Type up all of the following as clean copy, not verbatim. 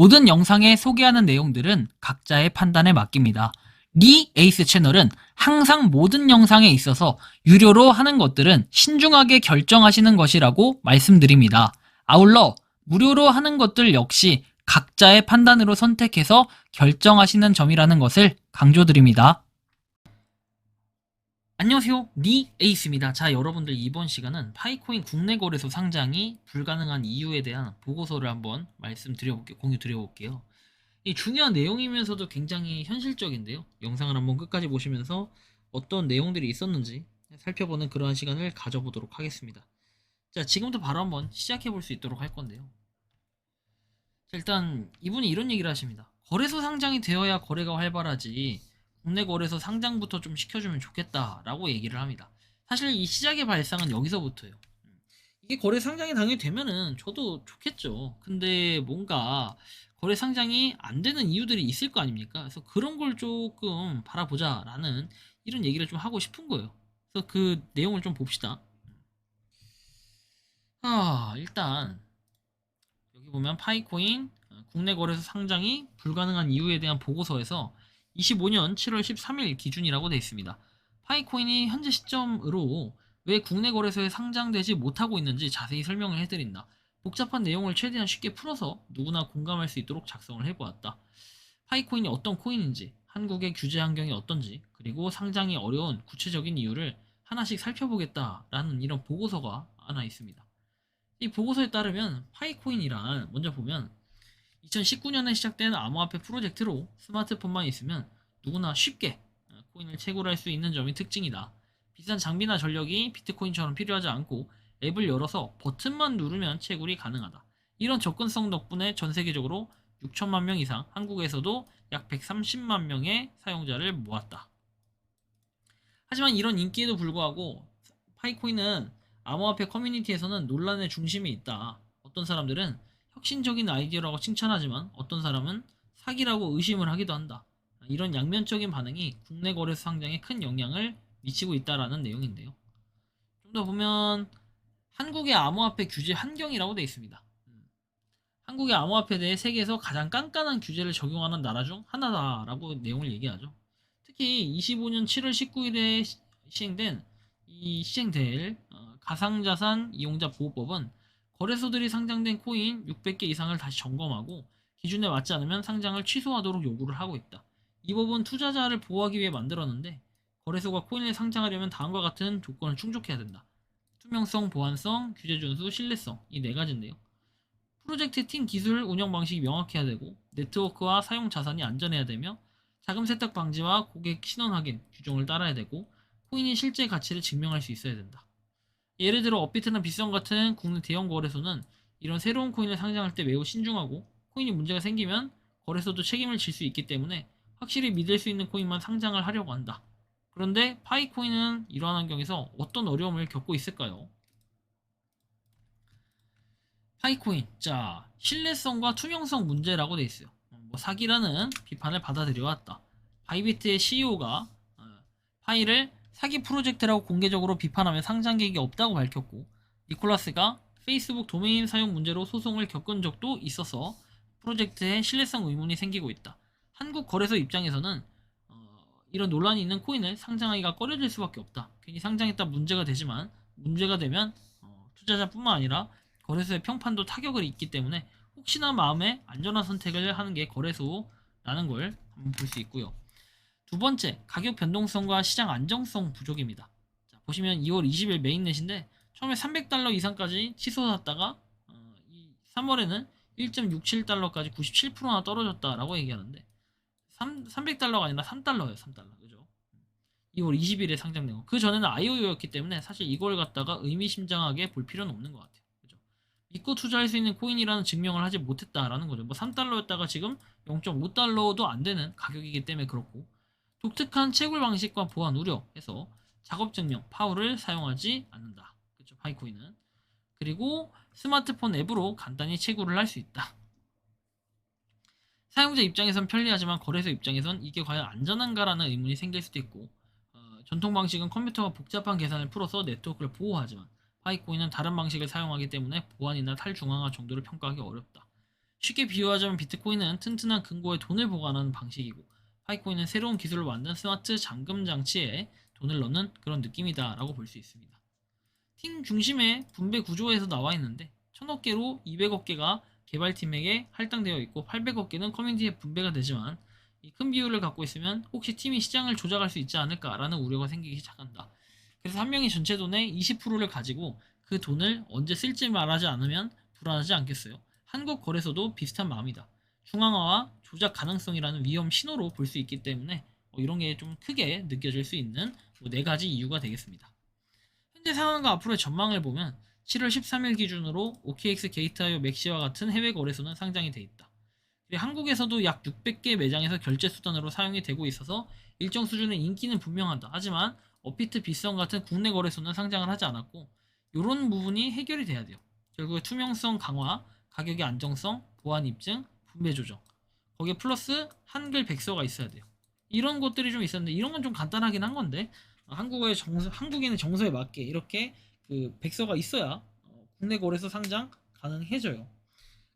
모든 영상에 소개하는 내용들은 각자의 판단에 맡깁니다. 리 에이스 채널은 항상 모든 영상에 있어서 유료로 하는 것들은 신중하게 결정하시는 것이라고 말씀드립니다. 아울러 무료로 하는 것들 역시 각자의 판단으로 선택해서 결정하시는 점이라는 것을 강조드립니다. 안녕하세요, 니 에이스입니다. 자, 여러분들 이번 시간은 파이코인 국내 거래소 상장이 불가능한 이유에 대한 보고서를 한번 공유 드려볼게요. 이 중요한 내용이면서도 굉장히 현실적인데요. 영상을 한번 끝까지 보시면서 어떤 내용들이 있었는지 살펴보는 그러한 시간을 가져보도록 하겠습니다. 자, 지금부터 바로 한번 시작해 볼 수 있도록 할 건데요. 자, 일단 이분이 이런 얘기를 하십니다. 거래소 상장이 되어야 거래가 활발하지 국내 거래소 상장부터 좀 시켜주면 좋겠다라고 얘기를 합니다. 사실 이 시작의 발상은 여기서부터예요. 이게 거래 상장이 당연히 되면은 저도 좋겠죠. 근데 뭔가 거래 상장이 안 되는 이유들이 있을 거 아닙니까? 그래서 그런 걸 조금 바라보자라는 이런 얘기를 좀 하고 싶은 거예요. 그래서 그 내용을 좀 봅시다. 일단 여기 보면 파이코인 국내 거래소 상장이 불가능한 이유에 대한 보고서에서 25년 7월 13일 기준이라고 되어 있습니다. 파이코인이 현재 시점으로 왜 국내 거래소에 상장되지 못하고 있는지 자세히 설명을 해드린다. 복잡한 내용을 최대한 쉽게 풀어서 누구나 공감할 수 있도록 작성을 해보았다. 파이코인이 어떤 코인인지, 한국의 규제 환경이 어떤지, 그리고 상장이 어려운 구체적인 이유를 하나씩 살펴보겠다라는 이런 보고서가 하나 있습니다. 이 보고서에 따르면 파이코인이란 먼저 보면 2019년에 시작된 암호화폐 프로젝트로 스마트폰만 있으면 누구나 쉽게 코인을 채굴할 수 있는 점이 특징이다. 비싼 장비나 전력이 비트코인처럼 필요하지 않고 앱을 열어서 버튼만 누르면 채굴이 가능하다. 이런 접근성 덕분에 전 세계적으로 6천만 명 이상, 한국에서도 약 130만 명의 사용자를 모았다. 하지만 이런 인기에도 불구하고 파이코인은 암호화폐 커뮤니티에서는 논란의 중심에 있다. 어떤 사람들은 혁신적인 아이디어라고 칭찬하지만 어떤 사람은 사기라고 의심을 하기도 한다. 이런 양면적인 반응이 국내 거래소 상장에 큰 영향을 미치고 있다라는 내용인데요. 좀 더 보면 한국의 암호화폐 규제 환경이라고 되어 있습니다. 한국의 암호화폐에 대해 세계에서 가장 깐깐한 규제를 적용하는 나라 중 하나다라고 내용을 얘기하죠. 특히 25년 7월 19일에 시행될 가상자산 이용자 보호법은 거래소들이 상장된 코인 600개 이상을 다시 점검하고 기준에 맞지 않으면 상장을 취소하도록 요구를 하고 있다. 이 법은 투자자를 보호하기 위해 만들었는데 거래소가 코인을 상장하려면 다음과 같은 조건을 충족해야 된다. 투명성, 보안성, 규제 준수, 신뢰성 이 네 가지인데요. 프로젝트 팀 기술 운영 방식이 명확해야 되고 네트워크와 사용 자산이 안전해야 되며 자금 세탁 방지와 고객 신원 확인 규정을 따라야 되고 코인의 실제 가치를 증명할 수 있어야 된다. 예를 들어 업비트나 비썸 같은 국내 대형 거래소는 이런 새로운 코인을 상장할 때 매우 신중하고 코인이 문제가 생기면 거래소도 책임을 질 수 있기 때문에 확실히 믿을 수 있는 코인만 상장을 하려고 한다. 그런데 파이코인은 이러한 환경에서 어떤 어려움을 겪고 있을까요? 파이코인, 자, 신뢰성과 투명성 문제라고 돼 있어요. 사기라는 비판을 받아들여왔다. 바이비트의 CEO가 파이를 사기 프로젝트라고 공개적으로 비판하며 상장 계획이 없다고 밝혔고, 니콜라스가 페이스북 도메인 사용 문제로 소송을 겪은 적도 있어서 프로젝트의 신뢰성 의문이 생기고 있다. 한국 거래소 입장에서는 이런 논란이 있는 코인을 상장하기가 꺼려질 수밖에 없다. 괜히 상장했다 문제가 되지만 문제가 되면 투자자뿐만 아니라 거래소의 평판도 타격을 입기 때문에 혹시나 마음에 안전한 선택을 하는 게 거래소라는 걸 한번 볼 수 있고요. 두 번째, 가격 변동성과 시장 안정성 부족입니다. 자, 보시면 2월 20일 메인넷인데 처음에 $300 이상까지 치솟았다가 3월에는 1.67달러까지 97%나 떨어졌다라고 얘기하는데 300달러가 아니라 3달러예요. 3달러. 그죠? 2월 20일에 상장된 거. 그 전에는 IOU였기 때문에 사실 이걸 갖다가 의미심장하게 볼 필요는 없는 것 같아요. 그죠? 믿고 투자할 수 있는 코인이라는 증명을 하지 못했다라는 거죠. 뭐 3달러였다가 지금 0.5달러도 안 되는 가격이기 때문에 그렇고 독특한 채굴 방식과 보안 우려해서 작업 증명 파워를 사용하지 않는다. 그렇죠? 파이코인은. 그리고 스마트폰 앱으로 간단히 채굴을 할 수 있다. 사용자 입장에선 편리하지만 거래소 입장에선 이게 과연 안전한가라는 의문이 생길 수도 있고 전통 방식은 컴퓨터가 복잡한 계산을 풀어서 네트워크를 보호하지만 파이코인은 다른 방식을 사용하기 때문에 보안이나 탈중앙화 정도를 평가하기 어렵다. 쉽게 비유하자면 비트코인은 튼튼한 금고에 돈을 보관하는 방식이고 파이코인은 새로운 기술을 만든 스마트 잠금 장치에 돈을 넣는 그런 느낌이다 라고 볼 수 있습니다. 팀 중심의 분배 구조에서 나와 있는데 1000억 개로 200억 개가 개발팀에게 할당되어 있고 800억 개는 커뮤니티에 분배가 되지만 이 큰 비율을 갖고 있으면 혹시 팀이 시장을 조작할 수 있지 않을까라는 우려가 생기기 시작한다. 그래서 한 명이 전체 돈의 20%를 가지고 그 돈을 언제 쓸지 말하지 않으면 불안하지 않겠어요. 한국 거래소도 비슷한 마음이다. 중앙화와 조작 가능성이라는 위험 신호로 볼 수 있기 때문에 이런 게 좀 크게 느껴질 수 있는 네 가지 이유가 되겠습니다. 현재 상황과 앞으로의 전망을 보면 7월 13일 기준으로 OKX 게이트아이오 맥시와 같은 해외 거래소는 상장이 돼 있다. 그리고 한국에서도 약 600개 매장에서 결제 수단으로 사용이 되고 있어서 일정 수준의 인기는 분명하다. 하지만 업비트, 빗썸 같은 국내 거래소는 상장을 하지 않았고 이런 부분이 해결이 돼야 돼요. 결국에 투명성 강화, 가격의 안정성, 보안 입증, 분배 조정 거기에 플러스 한글 백서가 있어야 돼요. 이런 것들이 좀 있었는데 이런 건 좀 간단하긴 한 건데 한국인의 정서에 맞게 이렇게 그 백서가 있어야 국내 거래소 상장 가능해져요.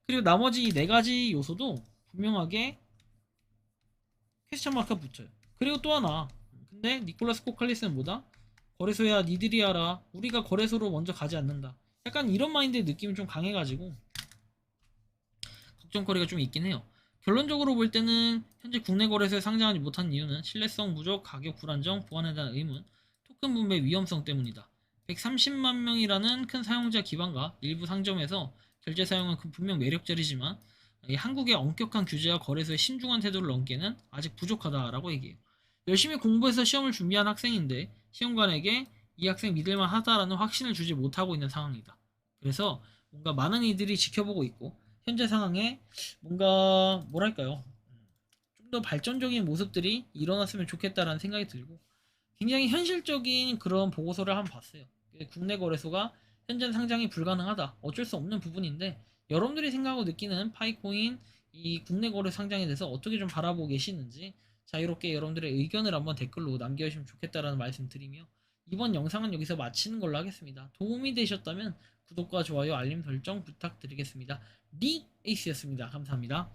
그리고 나머지 이 네 가지 요소도 분명하게 퀘스천 마크가 붙어요. 그리고 또 하나. 근데 니콜라스 코칼리스는 뭐다? 거래소야 니들이 알아. 우리가 거래소로 먼저 가지 않는다. 약간 이런 마인드의 느낌이 좀 강해가지고 걱정거리가 좀 있긴 해요. 결론적으로 볼 때는 현재 국내 거래소에 상장하지 못한 이유는 신뢰성 부족, 가격 불안정, 보안에 대한 의문, 토큰 분배 위험성 때문이다. 130만 명이라는 큰 사용자 기반과 일부 상점에서 결제 사용은 분명 매력적이지만 한국의 엄격한 규제와 거래소의 신중한 태도를 넘기에는 아직 부족하다라고 얘기해요. 열심히 공부해서 시험을 준비한 학생인데 시험관에게 이 학생 믿을만 하다라는 확신을 주지 못하고 있는 상황이다. 그래서 뭔가 많은 이들이 지켜보고 있고 현재 상황에 뭔가 뭐랄까요, 좀 더 발전적인 모습들이 일어났으면 좋겠다라는 생각이 들고 굉장히 현실적인 그런 보고서를 한번 봤어요. 국내 거래소가 현재 상장이 불가능하다. 어쩔 수 없는 부분인데 여러분들이 생각하고 느끼는 파이코인 이 국내 거래 상장에 대해서 어떻게 좀 바라보고 계시는지 자유롭게 여러분들의 의견을 한번 댓글로 남겨주시면 좋겠다라는 말씀 드리며 이번 영상은 여기서 마치는 걸로 하겠습니다. 도움이 되셨다면 구독과 좋아요, 알림 설정 부탁드리겠습니다. 리 에이스였습니다. 감사합니다.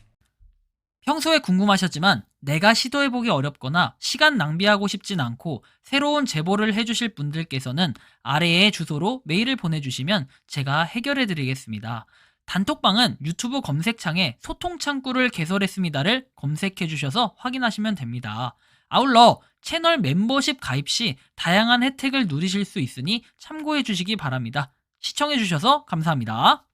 평소에 궁금하셨지만 내가 시도해보기 어렵거나 시간 낭비하고 싶진 않고 새로운 제보를 해주실 분들께서는 아래의 주소로 메일을 보내주시면 제가 해결해드리겠습니다. 단톡방은 유튜브 검색창에 소통창구를 개설했습니다를 검색해주셔서 확인하시면 됩니다. 아울러 채널 멤버십 가입 시 다양한 혜택을 누리실 수 있으니 참고해주시기 바랍니다. 시청해주셔서 감사합니다.